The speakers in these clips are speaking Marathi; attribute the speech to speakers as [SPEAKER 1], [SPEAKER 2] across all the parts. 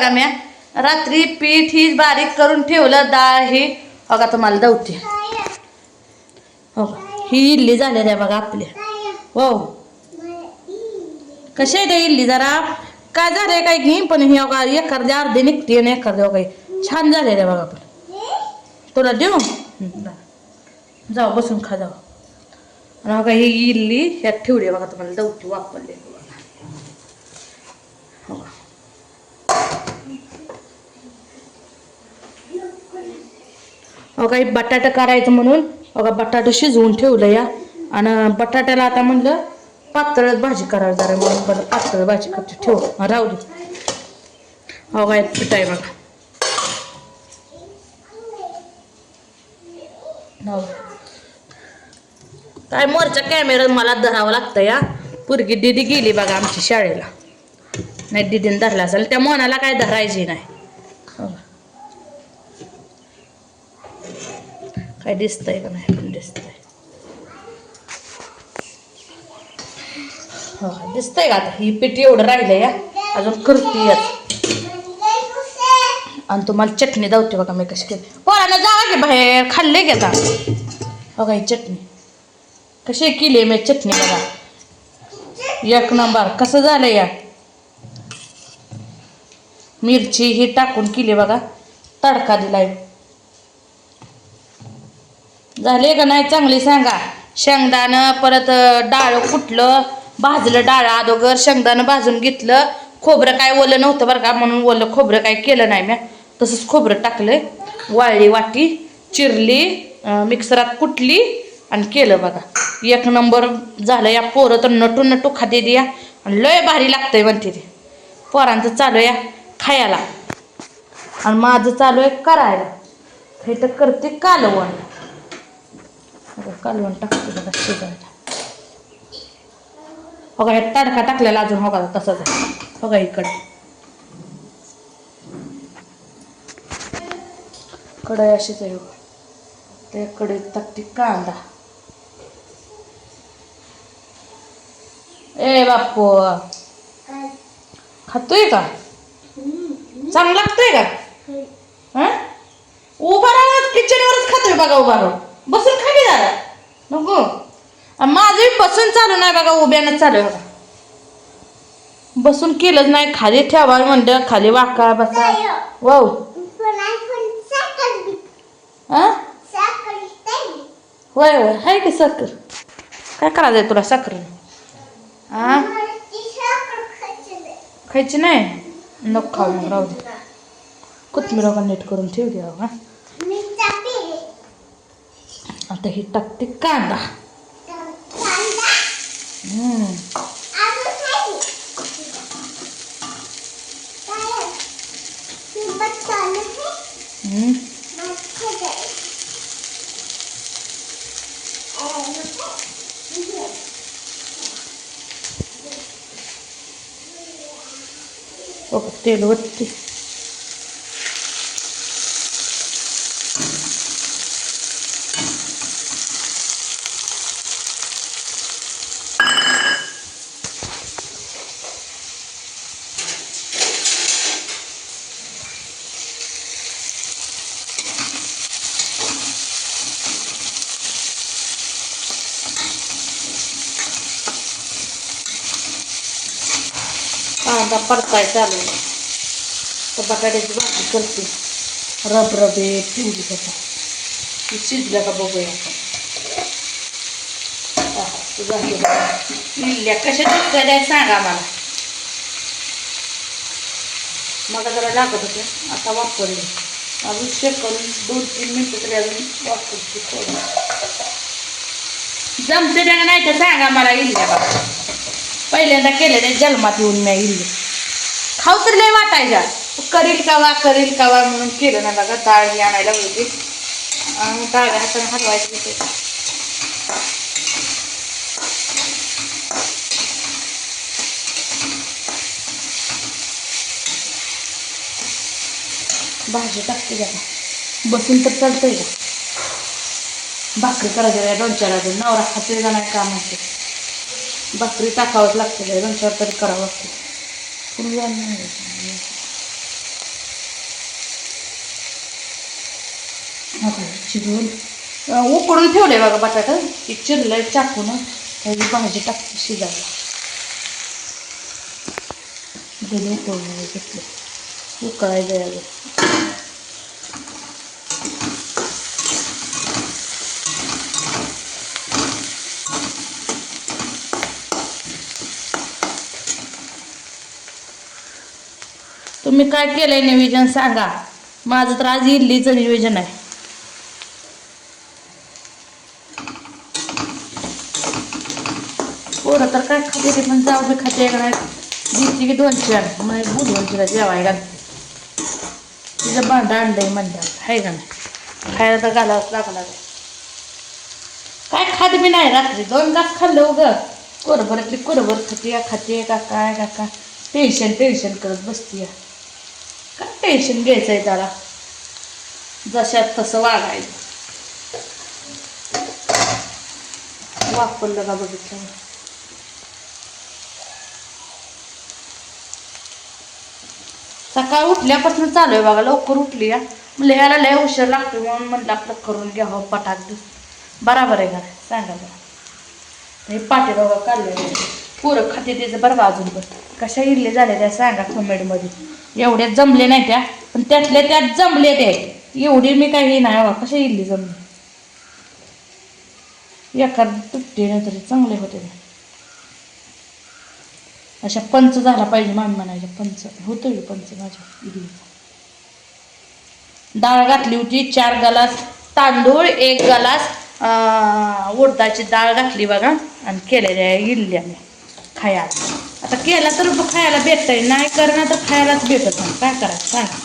[SPEAKER 1] बघा म्या रात्री पीठ ही बारीक करून ठेवलं डाळ ही बघा तुम्हाला दवते हो ही इडली झालेली आहे बघा आपल्या हो कशी आहे ते इडली जरा काय झालंय काय घे पण ही बघा एखादी अर्धी निघते आणि एखादी काही छान झालेलं आहे बघा आपण तुला देऊ जाऊ बसून खा जाऊ आणि बघा ही इडली ह्यात ठेवली बघा तुम्हाला दवती वापरली बघा बटाटा करायचं म्हणून बघा बटाटा शिजवून ठेवलं या आणि बटाट्याला आता म्हणलं पातळ भाजी करायला जरा म्हणून बरं पातळ भाजी करते ठेव राहू दे बघा पीठ आहे बघा काय मोरच्या कॅमेऱ्यात मला धरावं लागतं या पोरगी दीदी गेली बघा आमची शाळेला नाही दीदीने धरला असेल त्या मोनाला काय धरायची नाही काय दिसतंय का नाही पण दिसतंय हो दिसतंय का आता ही पिठी एवढं राहिलंय या अजून करते आणि तुम्हाला चटणी दावते बघा मी कशी केली पोरांना जावा की बाहेर खाल्ले की आता बघा ही चटणी कशी केली मी चटणी बघा एक नंबर कसं झालं या मिरची ही टाकून केली बघा तडका दिलाय झाले का नाही चांगली सांगा शेंगदाणं परत डाळ कुटलं भाजलं डाळ अगोदर शेंगदाणं भाजून घेतलं खोबरं काय ओलं नव्हतं बरं का म्हणून ओलं खोबरं काय केलं नाही मी तसंच खोबरं टाकलंय वाळली वाटी चिरली मिक्सरात कुटली आणि केलं बघा एक नंबर झालं या पोरं तर नटू नटू खाते द्या आणि लय भारी लागतंय म्हणते ते पोरांचं चालू या खायला आणि माझं चालू आहे करायला हे तर करते कालवण कालवण टाकते बघा शिजायला बघा हे तडका टाकलेला अजून हो का तसंच आहे बघा इकडे कढई अशीच आहे त्या कढईत टाकते कांदा ए बापू खातोय का चांगलं लागतंय का उभा राहत किचनवरच खातोय बघा उभा राहून बसून खाली झाला नको माझं बसून चालू नाही बघा उभ्यानं चालू आहे बघा बसून केलंच नाही खाली ठेवा म्हणलं खाली वाका बसा वाव होय होय हाय की साखर काय करायचंय तुला साखर खायची नाही नको खाऊ मग राहू दे कोथिंबीर वगैरे नीट करून ठेव द्या हा आता ही टाकते कांदा तेल वरती कांदा परताय चालू तर बटाट्याची भाजी करते रबरबे ठेवली कसं शिजलं का बघूया इडल्या कशा टाकल्या सांगा मला मला जरा लागत होते आता वापरले अजून चेक करून 2-3 मिनिटं तरी अजून वापरते थोडं जमते त्याला नाही तर सांगा मला इडल्या बघा पहिल्यांदा केलेल्या जन्मात येऊन मी इडली खाऊ तर लय वाटायच्या करील कावा म्हणून केलं ना बघा डाळ ही आणायला होती डाळ हाताने हलवायची भाजी टाकते का बसून तर चालतंय का भाकरी करायची 2-4 अजून नवरा खाते का नाही काम असते भाकरी टाकावंच लागते 2-4 तरी करावं लागते चिरून उकडून ठेवले बघा बटाटा. एक चिरलंय चाकून त्याची भाजी टाकते शिजायला. उकळून घेतलं उकळायचं. तुम्ही काय केलंय नियोजन सांगा. माझं तर आज इडलीचं नियोजन आहे. पोरं तर काय खाते ते पण जाऊ बी खाते का नाही. दिसली की 2-4 मग बुधवून तिला जेवायला तिचं भांडं आणलंय म्हणल्यावर आहे का नाही. खायला तर घालावंच लागणार. काय खात बी नाही. रात्री 2 घास खाल्लं उगं कोरभरातली कोरभर खाते का काय का टेन्शन करत बसते. काय टेन्शन घ्यायचं आहे त्याला. जशात तसं वागायचं. वापरलं का बघितलं. सकाळ उठल्यापासून चालू आहे बघा. लवकर उठली या म्हणलं ह्याला लय उशीर लागतो म्हणून म्हणलं आपलं करून घ्यावं पटाक दिवस. बराबर आहे का सांगा बरं. हे पाठी बघा काढले पुरं खाते त्याचं बरं का. अजून पण कशा इडले झाले त्या सांगा कमेंटमध्ये. एवढ्या जमले नाही त्या पण त्यातल्या त्यात जमले ते. एवढी मी काही नाही बघा कशा इडली जमले. एखाद तुटते तरी चांगले होते ते. अशा पंच झाला पाहिजे मामी म्हणायच्या. पंच होतो पंच माझ्या इडलीचा. डाळ घातली होती 4 ग्लास तांदूळ 1 ग्लास उडदाची डाळ घातली बघा. आणि केलेल्या इडल्या मी खायला. आता केला तर खायला भेटतंय नाही करणार तर खायलाच भेटत नाही. काय करायचं सांगा.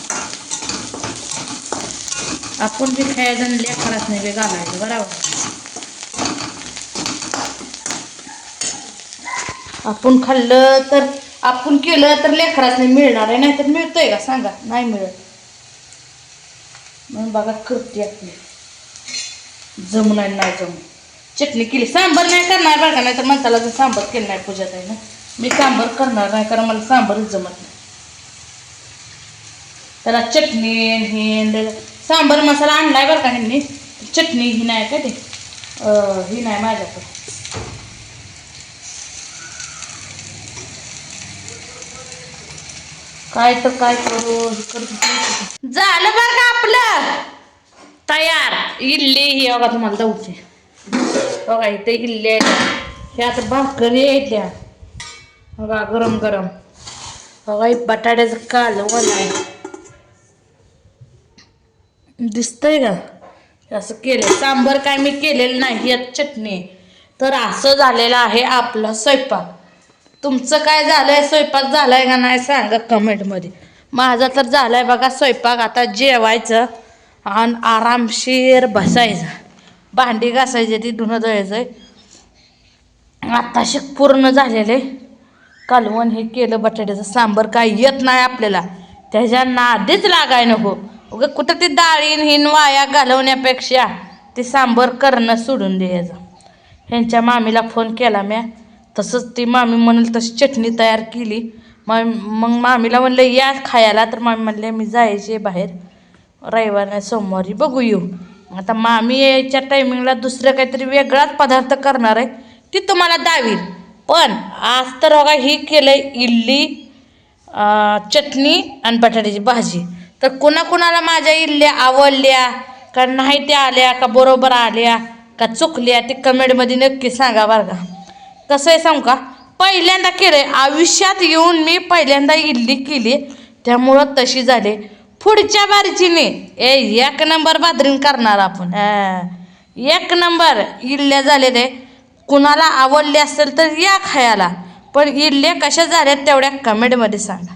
[SPEAKER 1] आपण बी खायचं आणि लेकराच नाही बी घालायचं बरोबर. आपण खाल्लं तर आपण केलं तर लेकराच नाही मिळणार आहे. नाही तर मिळतंय का सांगा. नाही मिळत. म्हणून बघा करते आपली. जमणार नाही जमून. चटणी केली. सांबार नाही करणार बरं का. नाही तर म्हणताला जर सांबार केलं नाही पूजात आहे ना. मी सांबार करणार नाही कारण मला सांबारच जमत नाही. त्याला चटणी हे सांबार मसाला आणलाय बरं का ह्यांनी. चटणी ही नाही का ते ही नाही माझ्याकडे. काय तर काय करू झालं बरं का आपलं तयार. इडली ही बघा तुम्हाला जाऊची बघा. इथे इडली हे आता भाकरी येत्या बघा गरम गरम. बघा बटाट्याचं कालवण आहे. दिसतंय का असं केलं. सांबर काय मी केलेलं नाही यात चटणी. तर असं झालेलं आहे आपला स्वयंपाक. तुमचं काय झालंय स्वयंपाक झालाय का नाही सांगा कमेंटमध्ये. माझा तर झालाय बघा स्वयंपाक. आता जेवायचं आणि आरामशीर बसायचं. भांडी घासायची ती धुणं धुवायचंय. आत्ताशी पूर्ण झालेले. कालवण हे केलं बटाट्याचं सांबर काय येत नाही आपल्याला त्याच्या नादीच लागाय नको. उगा कुठं ती डाळीन हिन वाया घालवण्यापेक्षा ते सांबर करणं सोडून द्यायचं. ह्यांच्या मामीला फोन केला म्या. तसंच ती मामी म्हणाल तशी चटणी तयार केली. मग मामीला म्हणलं या खायला. तर मामी म्हणले मी जायचे बाहेर रविवार नाही सोमवारी बघू येऊ. आता मामी यायच्या टायमिंगला दुसरं काहीतरी वेगळाच पदार्थ करणार आहे ती तुम्हाला दावील. पण आज तर बघा ही केलं इडली चटणी आणि बटाट्याची भाजी. तर कुणाकुणाला माझ्या इडल्या आवडल्या का नाही त्या आल्या का बरोबर आल्या का चुकल्या ते कमेंटमध्ये नक्की सांगा बरं का. कसं आहे सांगू का पहिल्यांदा केलंय आयुष्यात येऊन मी पहिल्यांदा इडली केली त्यामुळं तशी झाली. पुढच्या बारीचीने 1 नंबर बादरीन करणार आपण. 1 नंबर इडल्या झाले ते. कुणाला आवडले असेल तर या खायला. पण इडल्या कशा झाल्यात तेवढ्या कमेंटमध्ये सांगा.